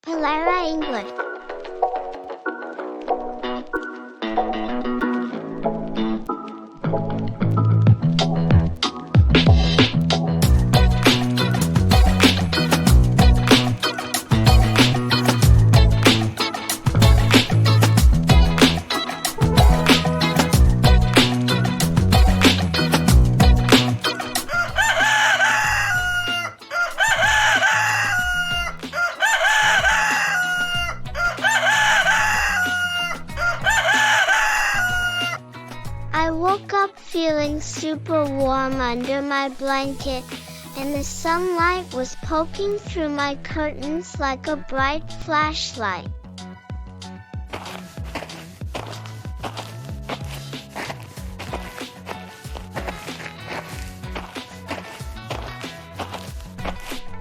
Elara English. I woke up feeling super warm under my blanket, and the sunlight was poking through my curtains like a bright flashlight.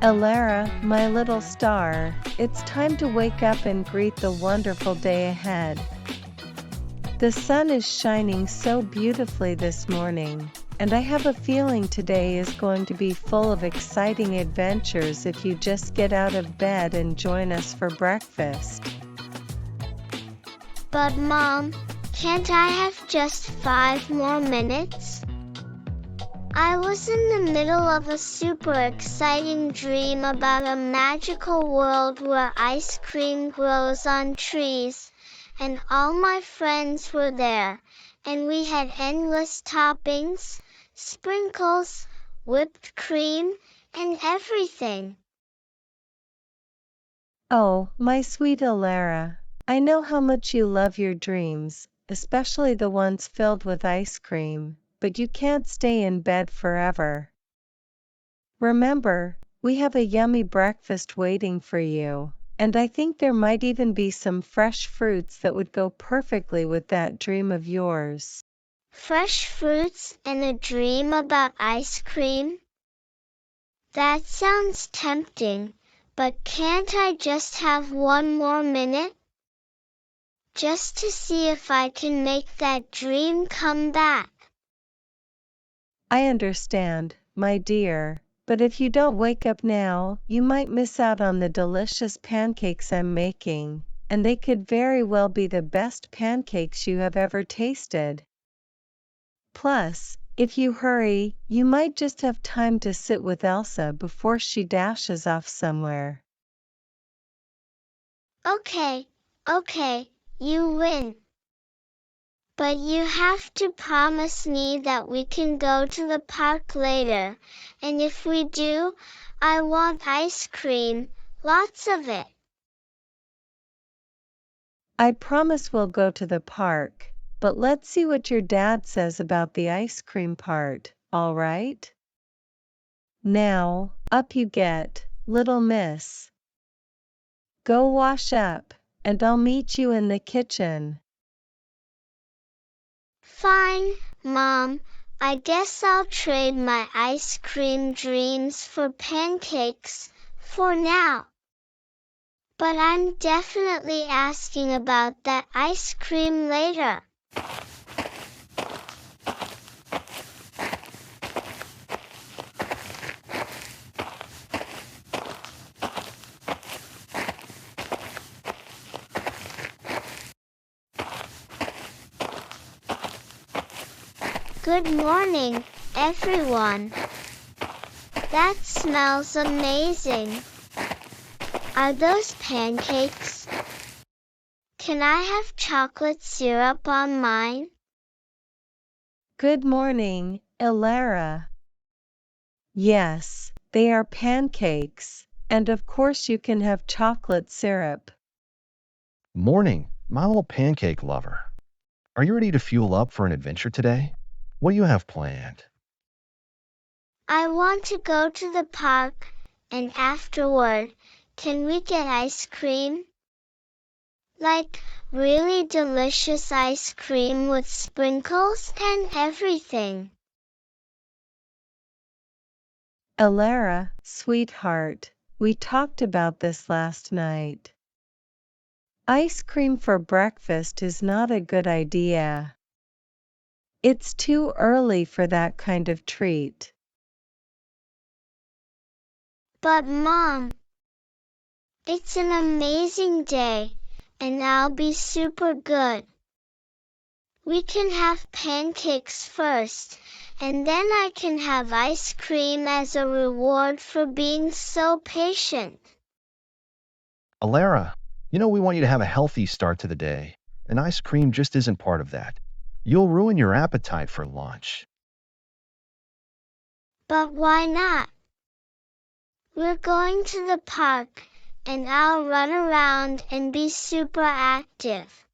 Elara, my little star, it's time to wake up and greet the wonderful day ahead. The sun is shining so beautifully this morning, and I have a feeling today is going to be full of exciting adventures if you just get out of bed and join us for breakfast. But Mom, can't I have just 5 more minutes? I was in the middle of a super exciting dream about a magical world where ice cream grows on trees, and all my friends were there, and we had endless toppings, sprinkles, whipped cream, and everything. Oh, my sweet Elara, I know how much you love your dreams, especially the ones filled with ice cream, but you can't stay in bed forever. Remember, we have a yummy breakfast waiting for you, and I think there might even be some fresh fruits that would go perfectly with that dream of yours. Fresh fruits and a dream about ice cream? That sounds tempting, but can't I just have 1 more minute? Just to see if I can make that dream come back. I understand, my dear, but if you don't wake up now, you might miss out on the delicious pancakes I'm making, and they could very well be the best pancakes you have ever tasted. Plus, if you hurry, you might just have time to sit with Elsa before she dashes off somewhere. Okay, you win. But you have to promise me that we can go to the park later, and if we do, I want ice cream, lots of it. I promise we'll go to the park, but let's see what your dad says about the ice cream part, all right? Now, up you get, little miss. Go wash up, and I'll meet you in the kitchen. Fine, Mom. I guess I'll trade my ice cream dreams for pancakes, for now. But I'm definitely asking about that ice cream later. Good morning, everyone. That smells amazing. Are those pancakes? Can I have chocolate syrup on mine? Good morning, Elara. Yes, they are pancakes, and of course you can have chocolate syrup. Morning, my little pancake lover. Are you ready to fuel up for an adventure today? What do you have planned? I want to go to the park, and afterward, can we get ice cream? Like, really delicious ice cream with sprinkles and everything. Elara, sweetheart, we talked about this last night. Ice cream for breakfast is not a good idea. It's too early for that kind of treat. But Mom, It's an amazing day, and I'll be super good. We can have pancakes first, and then I can have ice cream as a reward for being so patient. Elara, we want you to have a healthy start to the day, and ice cream just isn't part of that. You'll ruin your appetite for lunch. But why not? We're going to the park, and I'll run around and be super active.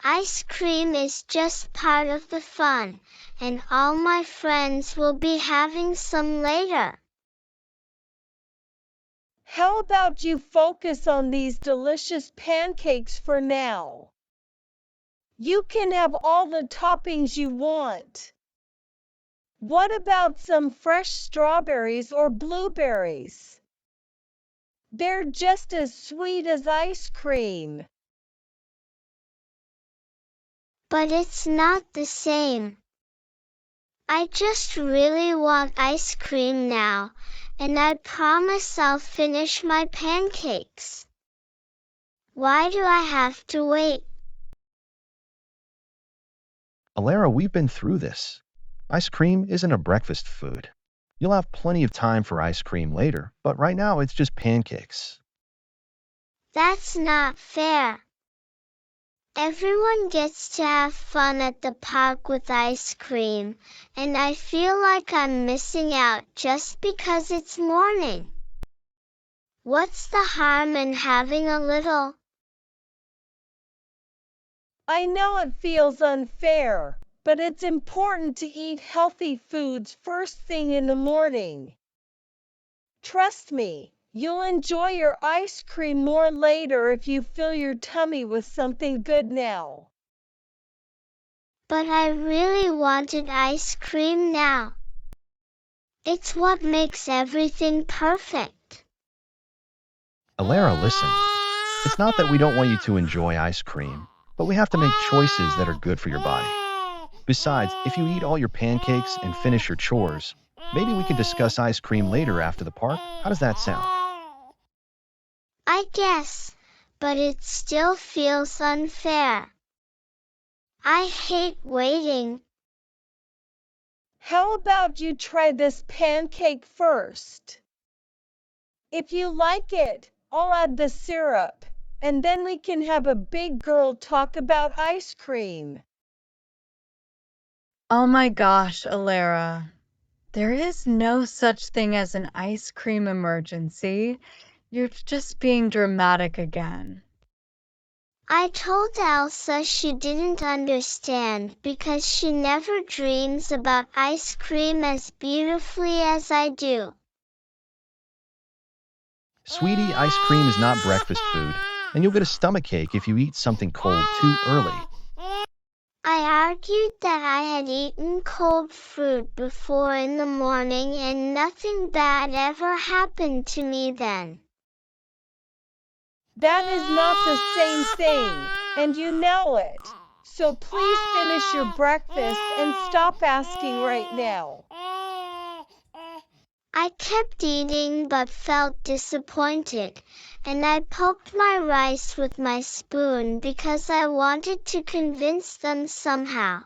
Ice cream is just part of the fun, and all my friends will be having some later. How about you focus on these delicious pancakes for now? You can have all the toppings you want. What about some fresh strawberries or blueberries? They're just as sweet as ice cream. But it's not the same. I just really want ice cream now, and I promise I'll finish my pancakes. Why do I have to wait? Elara, we've been through this. Ice cream isn't a breakfast food. You'll have plenty of time for ice cream later, but right now it's just pancakes. That's not fair. Everyone gets to have fun at the park with ice cream, and I feel like I'm missing out just because it's morning. What's the harm in having a little? I know it feels unfair, but it's important to eat healthy foods first thing in the morning. Trust me, you'll enjoy your ice cream more later if you fill your tummy with something good now. But I really wanted ice cream now. It's what makes everything perfect. Elara, listen. It's not that we don't want you to enjoy ice cream, but we have to make choices that are good for your body. Besides, if you eat all your pancakes and finish your chores, maybe we can discuss ice cream later after the park. How does that sound? I guess, but it still feels unfair. I hate waiting. How about you try this pancake first? If you like it, I'll add the syrup, and then we can have a big girl talk about ice cream. Oh my gosh, Elara. There is no such thing as an ice cream emergency. You're just being dramatic again. I told Elsa she didn't understand because she never dreams about ice cream as beautifully as I do. Sweetie, ice cream is not breakfast food, and you'll get a stomachache if you eat something cold too early. I argued that I had eaten cold fruit before in the morning and nothing bad ever happened to me then. That is not the same thing, and you know it. So please finish your breakfast and stop asking right now. I kept eating but felt disappointed, and I poked my rice with my spoon because I wanted to convince them somehow.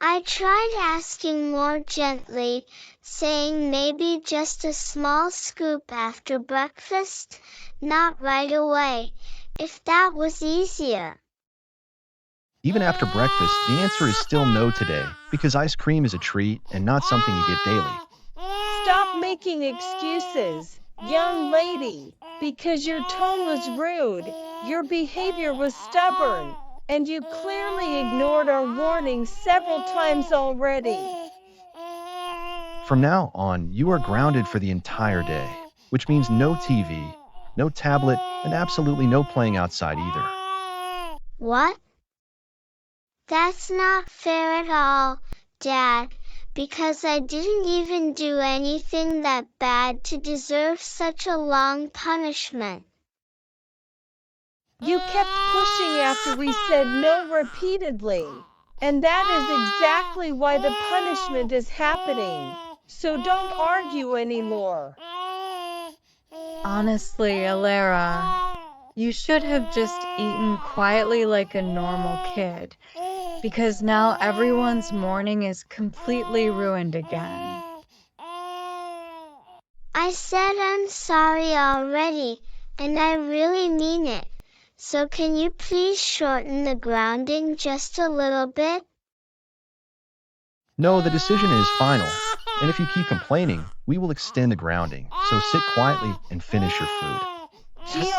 I tried asking more gently, saying maybe just a small scoop after breakfast, not right away, if that was easier. Even after breakfast, the answer is still no today, because ice cream is a treat and not something you get daily. Stop making excuses, young lady, because your tone was rude, your behavior was stubborn, and you clearly ignored our warnings several times already. From now on, you are grounded for the entire day, which means no TV, no tablet, and absolutely no playing outside either. What? That's not fair at all, Dad, because I didn't even do anything that bad to deserve such a long punishment. You kept pushing after we said no repeatedly, and that is exactly why the punishment is happening. So don't argue anymore. Honestly, Elara, you should have just eaten quietly like a normal kid, because now everyone's morning is completely ruined again. I said I'm sorry already, and I really mean it. So can you please shorten the grounding just a little bit? No, the decision is final. And if you keep complaining, we will extend the grounding. So sit quietly and finish your food. Just